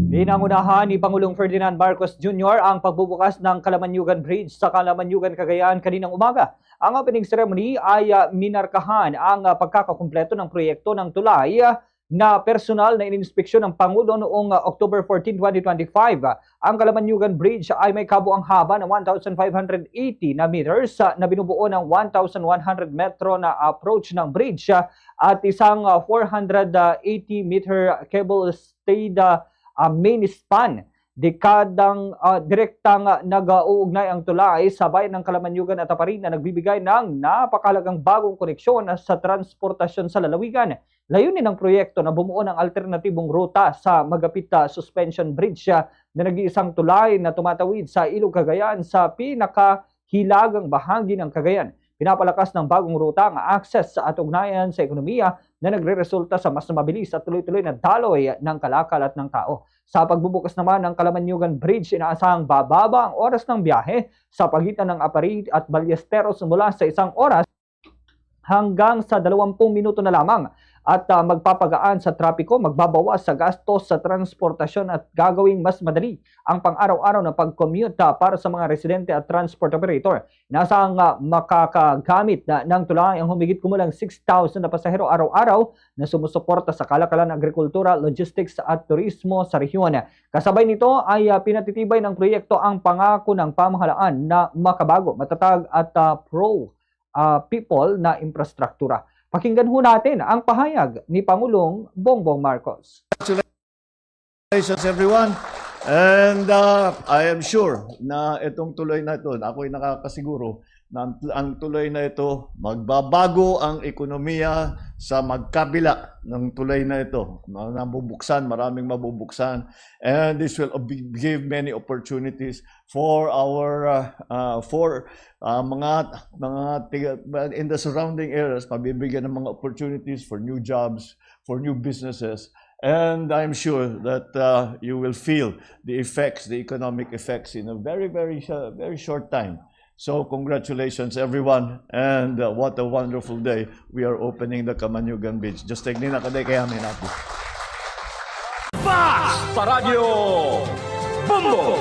Pinangunahan ni Pangulong Ferdinand Marcos Jr. ang pagbubukas ng Kalamanyugan Bridge sa Kalamanyugan, Cagayan kaninang umaga. Ang opening ceremony ay minarkahan ang pagkakakumpleto ng proyekto ng tulay na personal na ininspeksyon ng Pangulo noong October 14, 2025. Ang Kalamanyugan Bridge ay may kabuang haba ng 1,580 na meters na binubuo ng 1,100 metro na approach ng bridge at isang 480-meter cable-stayed main span. Dekadang direktang nag-uugnay ang tulay sa bayan ng Kalamanyugan at Aparin na nagbibigay ng napakalagang bagong koneksyon sa transportasyon sa lalawigan. Layunin ng proyekto na bumuo ng alternatibong ruta sa Magapit Suspension Bridge na nag-iisang tulay na tumatawid sa Ilog Cagayan sa pinakahilagang bahagi ng Cagayan. Pinapalakas ng bagong ruta ang access at ugnayan sa ekonomiya na nagre-resulta sa mas mabilis at tuloy-tuloy na daloy ng kalakal at ng tao. Sa pagbubukas naman ng Kalamanyugan Bridge, inaasahang bababa ang oras ng biyahe sa pagitan ng Aparin at Ballesteros mula sa 1 oras hanggang sa 20 minuto na lamang at magpapagaan sa trapiko, magbabawas sa gastos sa transportasyon at gagawing mas madali ang pang-araw-araw na pag-commute para sa mga residente at transport operator. Inaasahang makakagamit ng tulay ang humigit kumulang 6,000 na pasahero araw-araw na sumusuporta sa kalakalan, agrikultura, logistics at turismo sa rehiyon. Kasabay nito ay pinatitibay ng proyekto ang pangako ng pamahalaan na makabago, matatag at pro-people na infrastruktura. Pakinggan ho natin ang pahayag ni Pangulong Bongbong Marcos. Congratulations everyone. And I am sure na itong tuloy na ito, ako'y nakakasiguro na ang tuloy na ito, magbabago ang ekonomiya sa magkabila ng tuloy na ito. Mabubuksan, maraming mabubuksan. And this will give many opportunities for our mga in the surrounding areas, mabibigyan ng mga opportunities for new jobs, for new businesses. And I'm sure that you will feel the effects, the economic effects in a very short time. So congratulations everyone, and what a wonderful day. We are opening the Kalamanyugan Bridge. Just take nina kaday kaya amin natin. Fast sa Radyo Bombo!